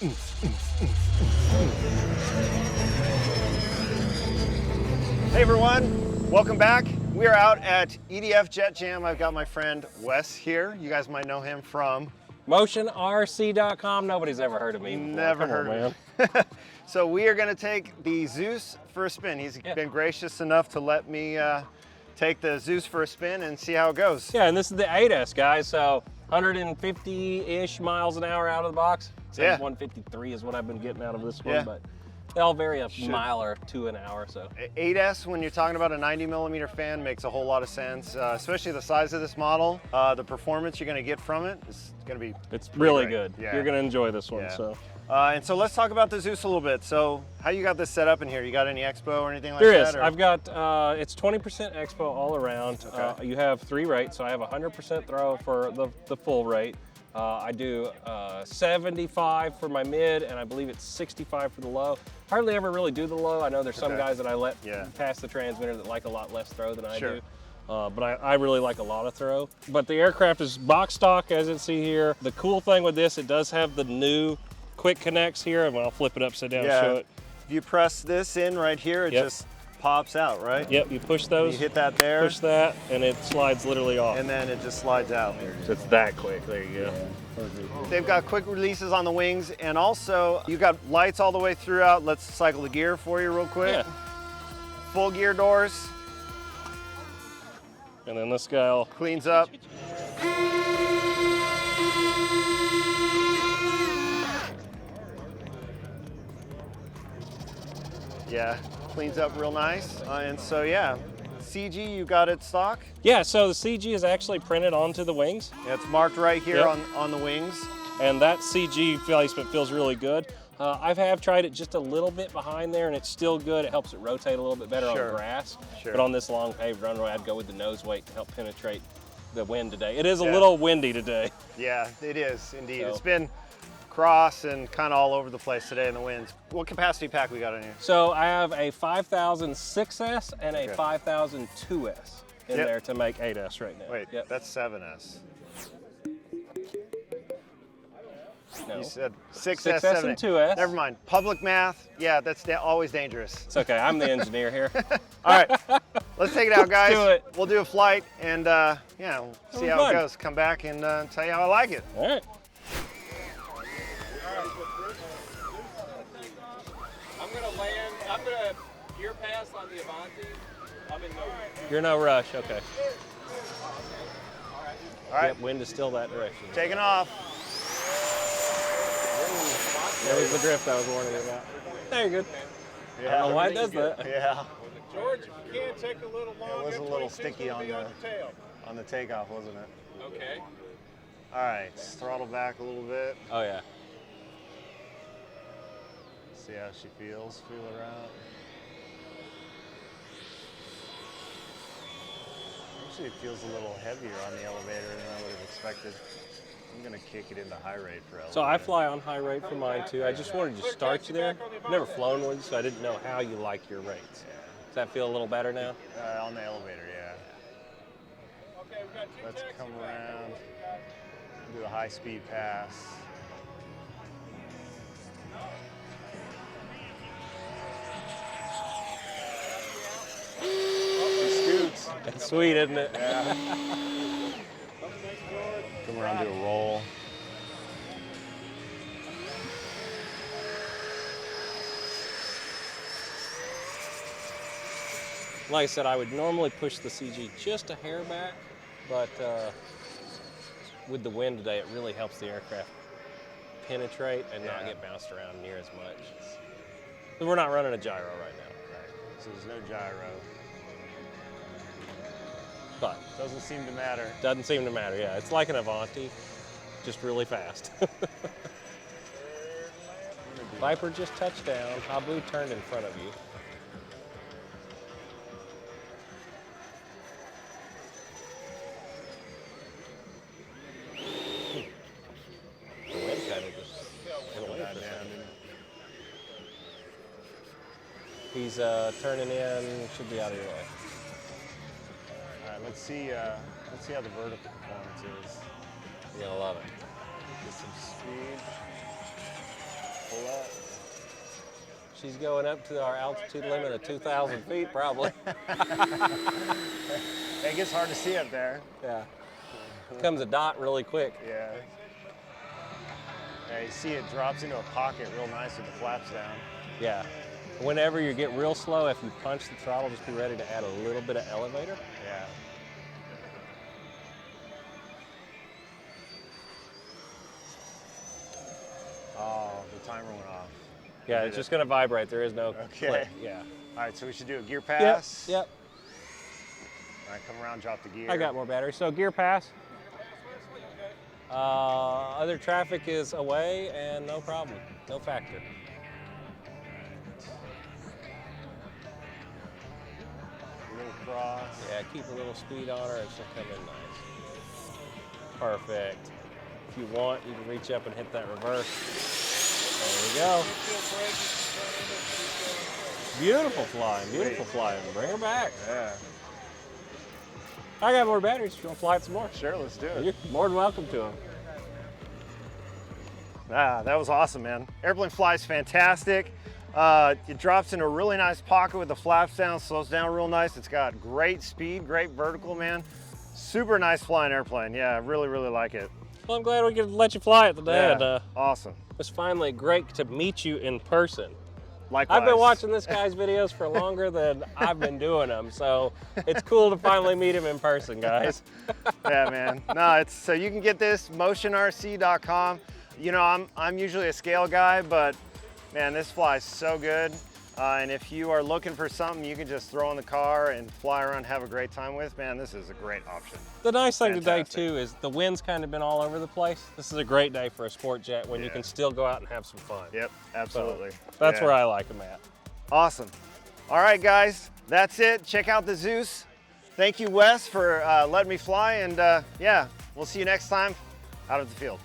Hey everyone, welcome back. We are out at EDF Jet Jam. I've got my friend Wes here. You guys might know him from MotionRC.com. Nobody's ever heard of me before. Never heard of him. So we are going to take the Zeus for a spin. He's been gracious enough to let me take the Zeus for a spin and see how it goes. Yeah, and this is the 8S, guys. So 150-ish miles an hour out of the box. Says 153 is what I've been getting out of this one, but they all vary a mile or two an hour. So 8S, when you're talking about a 90mm fan, makes a whole lot of sense, especially the size of this model. The performance you're going to get from it is going to be it's really great. good. You're going to enjoy this one. And so let's talk about the Zeus a little bit. So how you got this set up in here? You got any expo or anything like that? There is. I've got, it's 20% expo all around. Okay. You have 3 rates, so I have 100% throw for the full rate. I do 75 for my mid, and I believe it's 65 for the low. Hardly ever really do the low. I know there's some guys that I let pass the transmitter that like a lot less throw than I do. But I really like a lot of throw. But the aircraft is box stock, as you see here. The cool thing with this, it does have the new quick connects here, and I'll flip it upside down and show it. If you press this in right here, it just pops out, right? Yep, you push those. You hit that there. Push that, and it slides literally off. And then it just slides out. So it's that quick. There you go. They've got quick releases on the wings, and also you got lights all the way throughout. Let's cycle the gear for you real quick. Full gear doors. And then this guy all cleans up. Yeah, cleans up real nice. And so CG, you got it stock? Yeah, so the CG is actually printed onto the wings. Yeah, it's marked right here on the wings. And that CG placement feels really good. I have tried it just a little bit behind there, and it's still good. It helps it rotate a little bit better on grass. But on this long paved runway, I'd go with the nose weight to help penetrate the wind today. It is a little windy today. Yeah, it is indeed. So, it's been cross and kind of all over the place today in the winds. What capacity pack we got in here? So I have a 5000 6S and a 5000 2S in there to make 8S right now. Wait, that's 7S. No. You said 6S, 7S, and 2S. Never mind. Public math, that's always dangerous. It's okay, I'm the engineer here. All right, let's take it out, guys. Let's do it. We'll do a flight and we'll see how it goes. Come back and tell you how I like it. All right. I'm gonna gear pass on the Avanti. You're no rush, okay. All right. Yep, wind is still that direction. Taking off. There was the drift I was warning you about. There, you're good. Yeah. I don't know why it does that. Yeah. George, you can't take a little long. It was a little sticky on the takeoff, wasn't it? Okay. All right, throttle back a little bit. Oh yeah. See how she feels. Feel her out. Actually, it feels a little heavier on the elevator than I would have expected. I'm gonna kick it into high rate for elevator. So I fly on high rate for mine too. I just wanted to start you there. I've never flown one, so I didn't know how you like your rates. Does that feel a little better now? On the elevator, Let's come around, do a high-speed pass. Scoots. That's sweet, isn't it? Yeah. Come around, do a roll. Like I said, I would normally push the CG just a hair back, but with the wind today, it really helps the aircraft penetrate and not get bounced around near as much. But we're not running a gyro right now. Right. So there's no gyro. But doesn't seem to matter. Doesn't seem to matter, yeah. It's like an Avanti, just really fast. Viper just touched down. Habu turned in front of you. He's turning in, should be out of your way. All right, let's see how the vertical performance is. You're gonna love it. Get some speed. she's going up to our altitude limit of 2,000 feet probably. It gets hard to see up there. Yeah. Comes a dot really quick. Yeah. Yeah, you see it drops into a pocket real nice with the flaps down. Yeah. Whenever you get real slow, if you punch the throttle, just be ready to add a little bit of elevator. Yeah. Oh, the timer went off. Yeah, it's just going to vibrate. There is no Okay. click. Yeah. All right, so we should do a gear pass. Yep. All right, come around, drop the gear. I got more battery. So gear pass. Other traffic is away and no problem. No factor. A little cross. Yeah, keep a little speed on her and she'll come in nice. Perfect. If you want, you can reach up and hit that reverse. There we go. Beautiful flying, beautiful flying. Bring her back. Yeah. I got more batteries. You want to fly it some more? Sure, let's do it. You're more than welcome to them. Ah, that was awesome, man. Airplane flies fantastic. It drops in a really nice pocket with the flaps down, slows down real nice. It's got great speed, great vertical, man. Super nice flying airplane. Yeah, I really, really like it. Well, I'm glad we could let you fly it today. Yeah, And, awesome. it was finally great to meet you in person. Likewise. I've been watching this guy's videos for longer than I've been doing them, so it's cool to finally meet him in person, guys. Yeah, man. No, it's so you can get this motionrc.com. You know, I'm usually a scale guy, but man, this flies so good. And if you are looking for something you can just throw in the car and fly around, have a great time with, man, this is a great option. The nice thing Fantastic. today too is the wind's kind of been all over the place. This is a great day for a sport jet when you Yeah. can still go out and have some fun. Yep, absolutely. That's Yeah. where I like them at. Awesome. All right, guys, that's it. Check out the Zeus. Thank you, Wes, for letting me fly. And yeah, we'll see you next time out of the field.